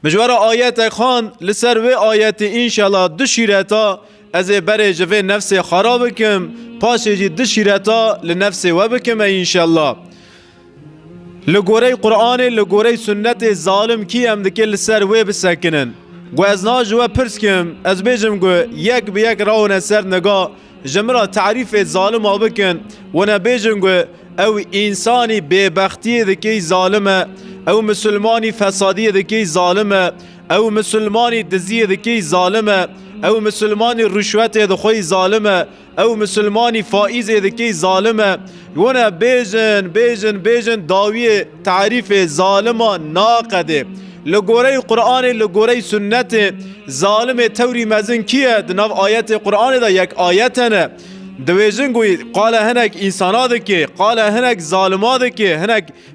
مجوار آیت خان لسر و آیت انشالله دو شیرتا از بره جوه نفس خراب کم پاشه جی دو شیرتا لنفس و بکم انشالله. لگوره قرآن لگوره سنت ظالم کی هم دکه لسر و بسکنن گو از ناجوه پرس کم از بیجم گو یک به یک راون سر نگاه جمرا تعریف ظالم ها بکن و نبیجم گو او انسانی ببختی دکی ظالمه او مسلمانی فسادی دکی ظالمه او مسلمانی دزی دکی ظالمه او مسلمانی رشوت دخوی ظالمه او مسلمانی فائز دکی ظالمه یونه بیجن داوی تعریف ظالمه ناقده لگوره قرآن لگوره سنت ظالم توری مزن کیه دناف آیت قرآن دا یک آیتنه دویجن گوی قال هنک انساناده که قال هنک ظالماده که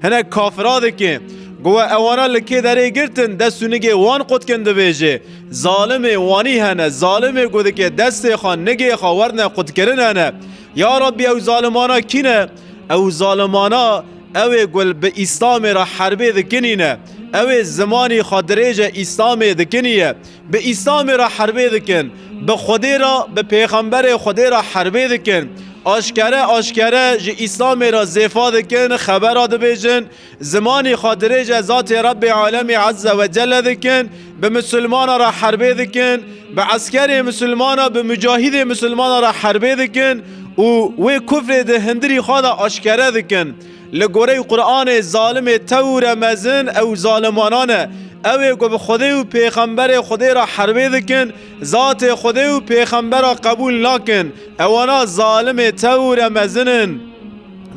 هنک کافراده که گوه اوانا لکی داره گرتن دستونگی وان قد کن دویجه ظالم وانی هنه ظالم گوده که دست خان نگی خاورنه قد کرن هنه یا ربی او ظالمانا کینه او ظالمانا اوه گل به اسلام را حربه دکنینه اوه زمانی خادریجه اسلام دکنیه به اسلام را حربه دکن به خودی را به پیغمبر خودی را حربه دکن آشکره جه اسلام را زیفا دکن خبر را دبیجن زمانی خادریجه ذات رب عالم عز و جل دکن به مسلمان را حربه دکن به عسکر مسلمان به مجاهد مسلمان را حربه دکن و کفر ده هندری خواهد آشکره دکن لگوره قرآن ظالم تور مزن او ظالمانانه اوه گو به خودی و پیغمبر خودی را حربه دکن ذات خودی و پیغمبر را قبول نکن اوانا ظالم تور مزنن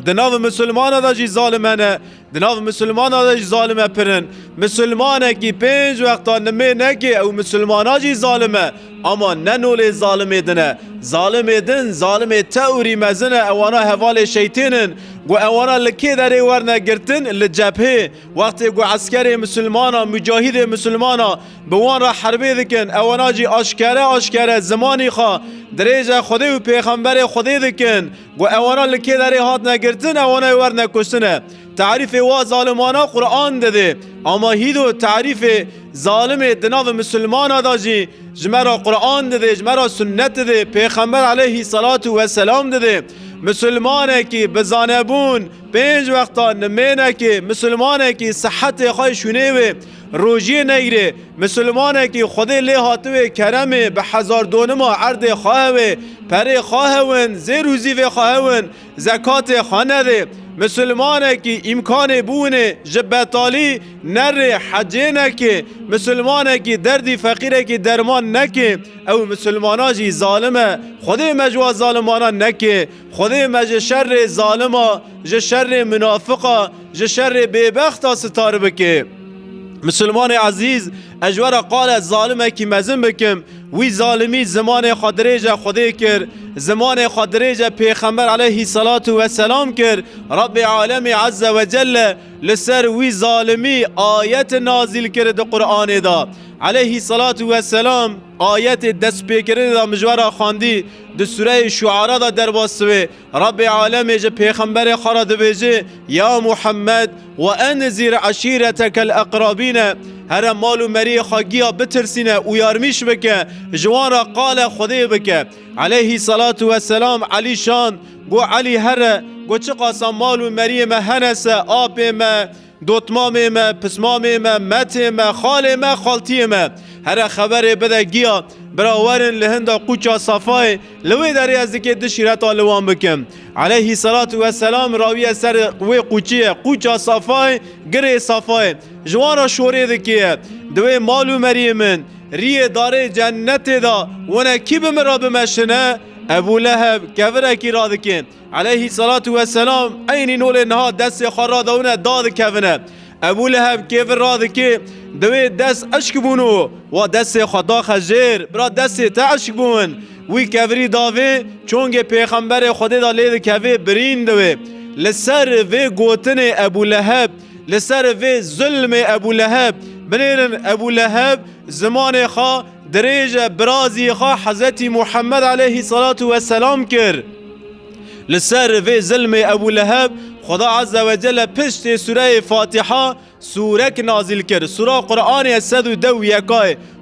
دناو مسلمان دا جی ظالمانه دناو مسلمان دا جی ظالمه پرن مسلمانه کی 5 وقتا نمی نکی او مسلمانا جی ظالمه اما ننول ظالمه دنه ظالمه دن ظالمه تاوری مزنه اوانا حوال شیطینن گو اوانا لکی داره ورنه گرتن لجبهه وقتی گو عسکر مسلمانا مجاهد مسلمانا بوان را حربه دکن اوانا جی آشکره زمانی خواه دریجه خودی و پیغمبر خودی دکن گو اوانا لکی داره هات نگرتن اوانا ورنه کشتنه تعریف وا ظالمانا قرآن داده اما هیدو تعریف ظالم دناو مسلمان داجی جمرا قرآن داده جمرا سنت داده پیغمبر علیه صلاة و سلام داده مسلمانه کی بزانبون 5 وقتا نمینه کی مسلمانه کی صحت خواهی شونه و روژی نگیره مسلمانه کی خودی لی هاتوه کرمه به 1000 دونما عرض خواهوه پره خواهون زیروزی و خواهون زکات خانه ده مسلمانه کی امکان بونه جبتالی نره حجه نکه مسلمانه کی دردی فقیره کی درمان نکه او مسلمانا جی ظالمه خودی مجوا ظالمانا نکه خودی مج شر ظالما ج شر منافقا ج شر ببختا ستار بکه مسلمان عزیز اجوار قال ظالمه کی مزن بکم وی ظالمی زمان خادریجه خودی کر زمان خادریجه پیغمبر علیه صلاة و سلام کر رب عالم عز و جل لسر وی ظالمی آیت نازل کرد قرآن دا علیه صلاة و سلام آیت دست پیکرده دا مجوارا خواندی د سوره شعراء دا در باسوه رب عالم جه پیغمبر خراد بیجه یا محمد و انذر عشیرتک الاقربین هر مال و مری خاگیا بترسینه و یارمیش بکه جوان را قال خودی بکه علیه صلاة و سلام علی شان گو علی هر گو چه قاسم مال و مری ما هنسه آب ما دوتمام ما پسمام ما مت ما خال ما خالتی ما هر خبر بده گیا براورن لهندا قوچا صفای لوی داری از که دشیرت آلوان بکم علیه صلاة و سلام راوی سر وی قوچیه قوچا صفای گره صفای جوانا شوره دکیه دوی مالو مریمن ریه داره جنت دا ونه کی بمرا بمشنه ابو لهب کفره کی را دکن علیه صلاة و سلام این نول نها دست خرا دونه داد کفنه ابو لهب کیف را دکی دوی دست اشک بونو و دست خدا خجیر برا دست تا اشک بون وی کفری داوی چونگه پیغمبر خدا دا لید کفی برین دوی لسر وی گوتن ابو لهب لسر وی ظلم ابو لهب بنیرن ابو لهب زمان خواه دریج برازی خواه حضرت محمد علیه صلاة و سلام کر لسر وی ظلم ابو لهب خدا عز و جل پشت سوره فاتحه سوره که نازل کرد، سوره قرآن 102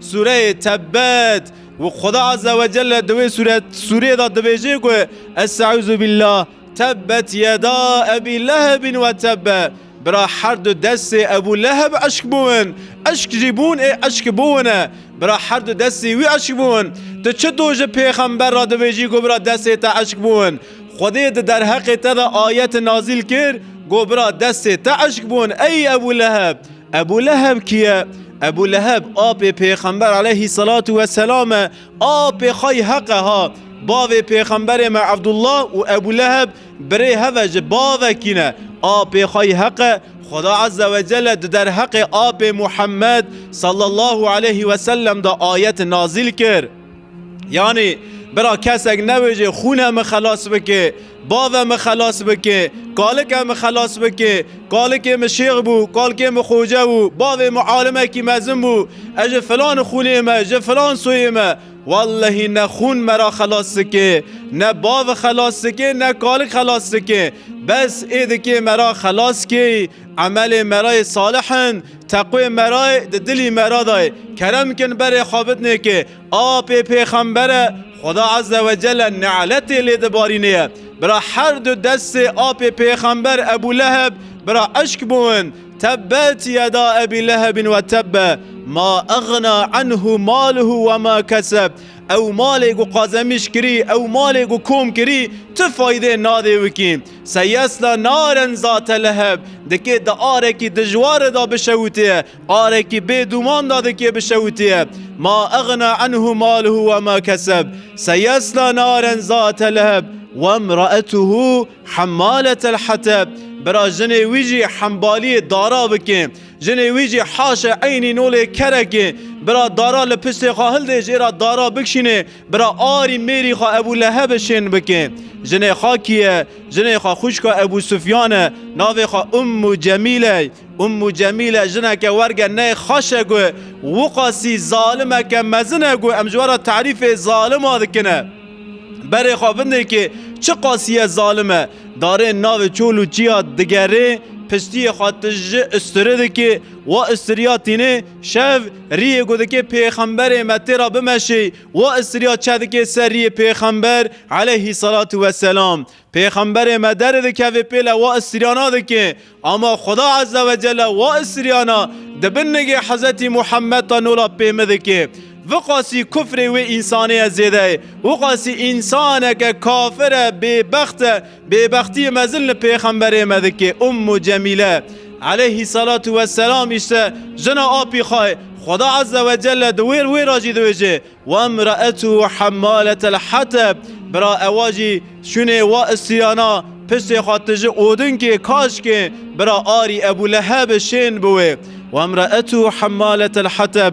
سوره تبت، و خدا عز و جل دوی سوره دا دویجه که استعوذ بالله تبت یدا ابی لهب و تب، برا هر دو دست ابو لهب اشک بون، اشک جیبون اشک بونه، برا هر دو دستی وی اشک بون. تو چه دوج پیغمبر را دویجی گو برا دست تا اشک بون؟ خودی در حق تا آیت نازل کرد گو برا دست تا اشک بون. ای ابو لهب، ابو لهب کیه؟ ابو لهب آب پیغمبر علیه الصلاة و سلام، آب خای حقه ها، باو پیغمبر ما عبدالله و ابو لهب بری هوج باو کینه آب خای حقه. خدا عز و جل در حق آب محمد صلی الله علیه و سلم دا آیت نازل کرد، یعنی برا کسک نویجه خونم خلاص بکه، باوم خلاص بکه، کالکم خلاص بکه، کالکم شیخ بو، کالکم خوجه بو، باوم عالمه کی مزم بو، اجه فلان خونه ما، اجه فلان سوی ما، والله نه خون مرا خلاص که، نه باو خلاص که، نه کالک خلاص که، بس ایده که مرا خلاص که عمل مرای صالحن، تقوی مرای دلی مرا دای، کرم کن بر خوابت نه که آب پیغمبر خدا عز و جل نعلت لید بارینه، برا هر دو دست آب پیغمبر ابو لهب برا اشک بون. تبت یدا ابی لهب و تب ما اغنا عنه ماله و ما کسب، او مالی گو قازمیش کری، او مالی گو کوم کری، تو فایده ناده وکی. سیسلا نارن ذات لهب، دکی دا آره کی دجوار دا بشوتیه، آره کی بدومان دا دکی بشوتیه. ما اغنا عنه ماله و ما کسب سیسلا نارن ذات لهب و امرأته حمالة الحطب، برا جنه ویجی حنبالی دارا بکن، جنه ویجی حاش عینی نول کرکن، برا دارا لپست خواهل ده جیرا دارا بکشینه، برا آری میری خواه ابو لهب شن بکن. جنه خواه کیه؟ جنه خواه خوشکا ابو سفیانه، ناوی خواه ام جمیله، ام جمیله جنه که ورگه نه خاشه گو وقاسی ظالمه که مزنه گو امجوارا تعریف ظالم آده کنه. بره خوابنده که چه قاسیه ظالمه داره ناو چولو چیا دگره پشتی خاطج استرده که و استریاتینه شف ریه گوده که پیغمبر متیرا بمشی و استریات چه که سری پیغمبر علیه صلاة و سلام پیغمبر مدرده که و پیله و استریانا ده که اما خدا عز و جل و استریانا دبنگه حضرت محمد تا نولا پیمده که وقاسی کفر و انسانی زیده وقاسی انسان که کافر ببختی مزل پیغمبر مده که ام جمیله علیه صلاة و سلام اشته جنا آپی خواه خدا عز و جل دویر وی راجی دویجه و امرأته حمالة الحطب برا اواجی شونه و استیانا پشت خاطج اودن که کاش که برا آری ابو لهب شین بوه و امرأته حمالة الحطب.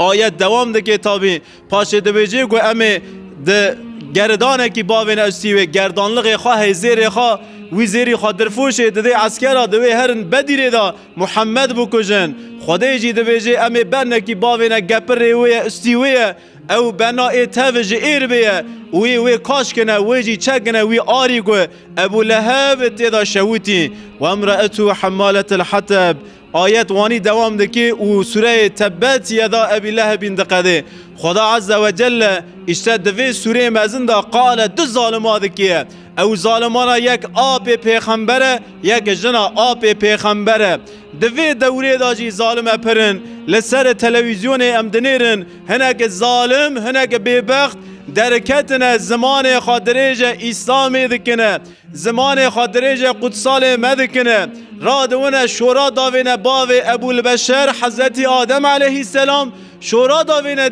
آیت دوام ده کتابی پاشه دویجه گو امه ده گردانه کی باوین استیوه گردانلغ خواه زیر خواه وی زیری خواه درفوشه ده عسکره دوی هرن بدیره دا محمد بکجن خدای جی دویجه امه برنه کی باوین گپر وی استیوه او بنا تاوج ایر بیه وی کاش کنه وی جی چک کنه وی آری گو ابو لهب تیدا شوتی و امرأته حمالة الحطب. آیت وانی دوام دکی و سوره تبت یدا ابی لهب دقده خدا عز و جل اشتد دوی سوره مزن دا قال دو ظالمان دکیه او ظالمانا یک آب پیغمبره یک جنا آب پیغمبره دوی دوره دا جی ظالم پرن لسر تلویزیون امدنیرن هنک ظالم هنک بیبخت درکتن زمان خادریج اسلامی دکنه زمان خادریج قدسال مدکنه رادونه شورا داوینه باو ابو البشر حضرت آدم علیه السلام شورا داوینه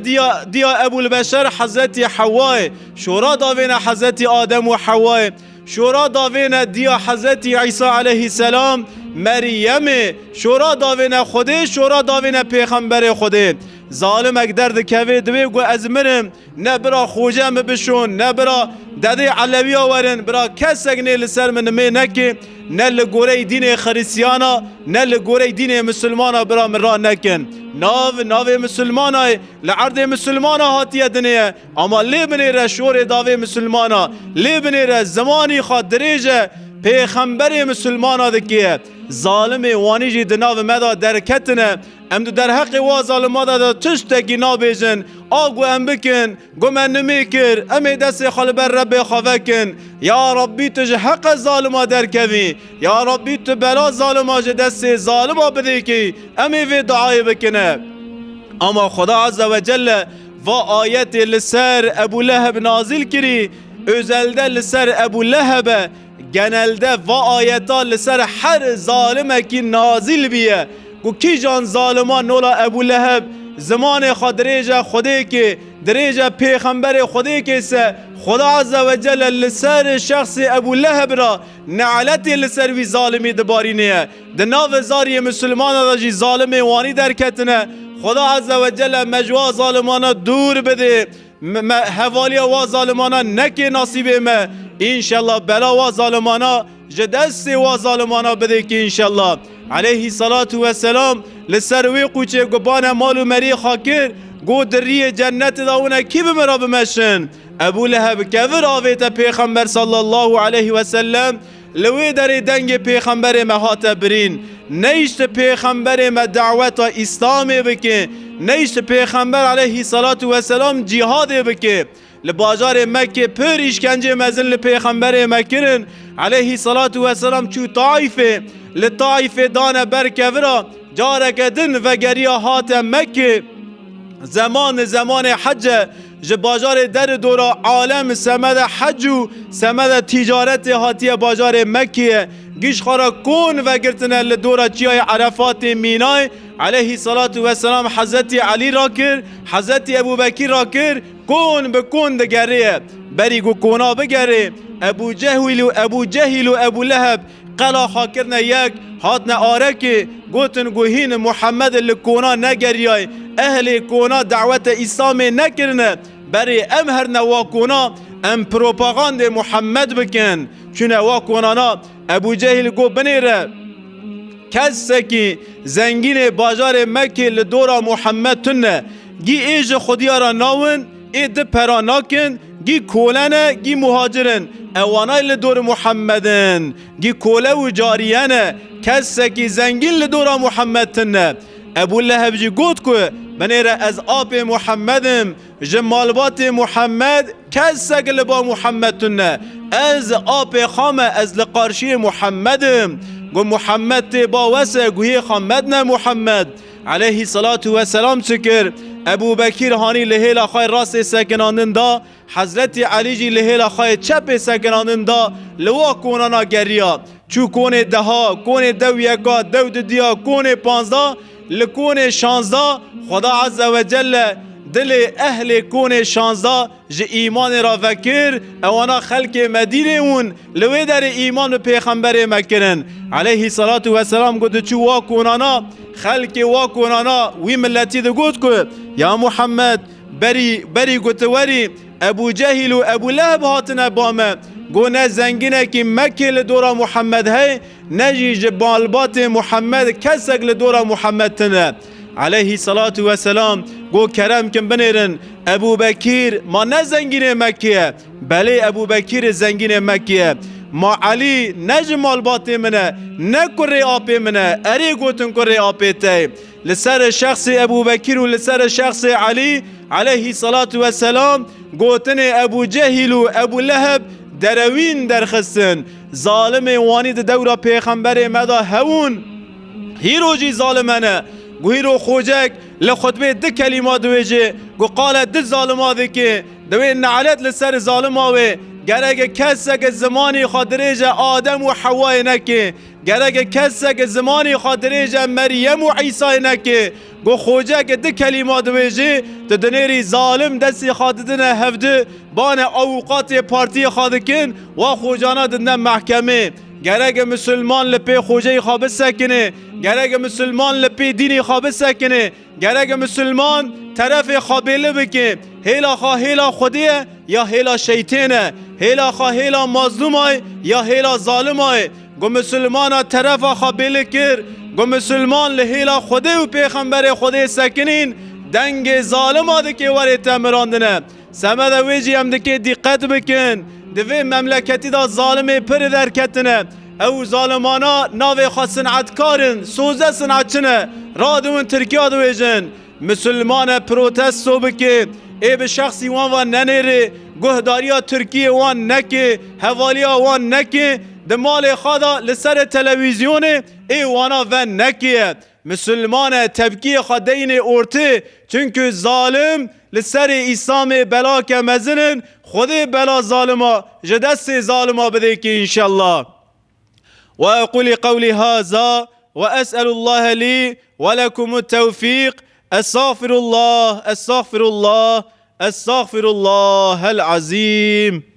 دیا ابو البشر حضرت حوای شورا داوینه حضرت آدم و حوای شورا داوینه دیا حضرت عیسی علیه السلام مریم شورا داوینه خوده شورا داوینه پیغمبر خوده ظالم اک درد کوی دوی گو از مرم نه برا خوجه بشون نه برا داده علوی آورن برا کسک نه لسر من می نکی نه لگوره دین خریسیانا نه لگوره دین مسلمانا برا من را نکن ناو مسلمانا لعرض مسلمانا هاتیه دنیه اما لی بنیره شور داوی مسلمانا لی بنیره زمانی خواد دریجه پیغمبر مسلمان دکیه ظالم وانی جی دناو مدا درکتنه ام دو در حق وا ظالما دا تشتگی نابیجن آگو ام بکن گو من نمیکر امی دست خالبر رب خوکن یا ربی تج حق ظالما درکوی یا ربی تو بلا ظالما جه دست ظالما بده کی امی وی دعای بکنه. اما خدا عز و جل و آیت لسر ابو لهب نازل کری özelde لسر ابو لهب genelde و ayeta لسر her zalime ki nazil biye گو کی جان ظالمان نولا ابو لهب زمان خدریجه خوده که دریجه پیغمبر خوده که سه خدا عز و جل لسر شخص ابو لهب را نعلتی لسر وی ظالمی دبارینه دناو زاری مسلمان را جی ظالم وانی درکتنه خدا عز و جل مجوا ظالمانا دور بده حوالی و ظالمانا نکی نصیبه ما انشالله بلا و ظالمانا جدست و ظالمانا بده که انشالله علیه صلاة و سلام لسر وی قوچه گبان مال و مری خاکر گو دری جنت داونه کی بمرا بمشن ابو لهب کفر آویت پیغمبر صلی الله علیه و سلم لوی در دنگ پیغمبر مهات برین نیشت پیغمبر ما دعوت اسلام بکن نیشت پیغمبر علیه صلاة و سلام جهاد بکن لباجار مکه پر اشکنجه مزن لپیغمبر مکرن علیه صلاة و سلام چو طائفه لطائفه دان برکورا جارک دن و گریا هات مکه زمان حج باجار در دورا عالم سمد حج و سمد تجارت هاتی باجار مکه گیش خارا کون و گرتنه لدورا چیای عرفات مینای علیه صلاة و سلام حضرت علی را کر حضرت ابو بکر را کر کون بکون دگره بری گو کونا بگره ابو جهل و ابو لهب قلا خاکرنا یک هاتنا آرکی گوتن گوهین محمد لکونا نگریای اهل کونا دعوت اسلام نکرنه بری ام هر نواکونا ام پروپاگاند محمد بکن چون واکونانا ابو جهل گو بنیره کسی که زنگین باجار مکه لدورا محمد تنه گی ایج خودیارا ناون اید پرا ناکن گی کولنه گی مهاجرن اوانای لدور محمدن گی کوله و جاریانه کسی که زنگین لدورا محمد تنه ابو لهب جی گوت که بنیره از آب محمدم جمالبات محمد کسی که لبا محمد تنه از آب خامه از لقارشی محمدم گو محمد با وسه گوی خامد نه محمد علیه صلاة و سلام چکر ابو بکر هانی لحیل آخای راست سکنانن دا حضرت علی جی لحیل آخای چپ سکنانن دا لوا کونانا گریا چو کون دها کون دو یکا دو دیا کون 15 لکون 16 خدا عز و جل دل اهل کون 16 جه ایمان را وکر اوانا خلق مدینه اون لوی در ایمان به پیغمبر مکرن علیه صلاة و سلام گود چو واکونانا خلق واکونانا وی ملتی ده گود که یا محمد بری گوتوری ابو جهل و ابو لهب هاتنه بامه گو نه زنگینه که مکه لدورا محمد هی نجی جبالبات محمد کسک لدورا محمد تنه علیه صلاة و سلام گو کرم کن بنیرن ابو بکر ما نه زنگین مکیه بله ابو بکر زنگین مکیه ما علی نه جمالبات منه نه کره آپی منه اری گوتن کره آپی تی لسر شخص ابو بکر و لسر شخص علی علیه صلاة و سلام گوتن ابو جهل و ابو لهب دروین درخستن ظالم وانی دورا پیغمبر مدا هون هیرو جی ظالمانه گو هیرو خوجک لخطبه ده کلمات دویجه گو قال ده ظالمات که دوی نعلت لسر ظالماوه گرگ کسک زمانی خادریجه آدم و حوای نکه گرگ کسک زمانی خادریجه مریم و عیسی نکه گو خوجک ده کلمات دویجه ده دنیری ظالم دستی خاددن هفده بان اوقات پارتی خادکن و خوجانا دنه محکمه گرگ مسلمان لپی خوجه خواب سکنه گرگ مسلمان لپی دینی خواب سکنه گرگ مسلمان طرف خوابیله بکه هیلا خواه هیلا خودیه یا هیلا شیطانه هیلا خواه هیلا مظلومه یا هیلا ظالمه گو مسلمان طرف خوابیله کر گو مسلمان لهیلا خوده و پیغمبر خوده سکنین دنگ ظالم آده که وری تمراندنه سمد ویجی هم ده که دقت بکن دوی مملکتی دا ظالمی پر درکتنه او ظالمانا ناوی خواست صنعتکارن سوزه صنعتچنه رادون ترکیه دویجن مسلمان پروتستو بکه ای به شخصی وان ننیره گهداریا ترکیه وان نکه حوالیا وان نکه دمال خدا لسر تلویزیون ای وانا ون نکه مسلمان تبکیه خدین ارته چونکه ظالم لسر ایسام بلا که مزنن خود بلا ظالما جدست ظالما بده که انشالله وأقول قولي هذا وأسأل الله لي ولكم التوفيق أستغفر الله أستغفر الله أستغفر الله العظيم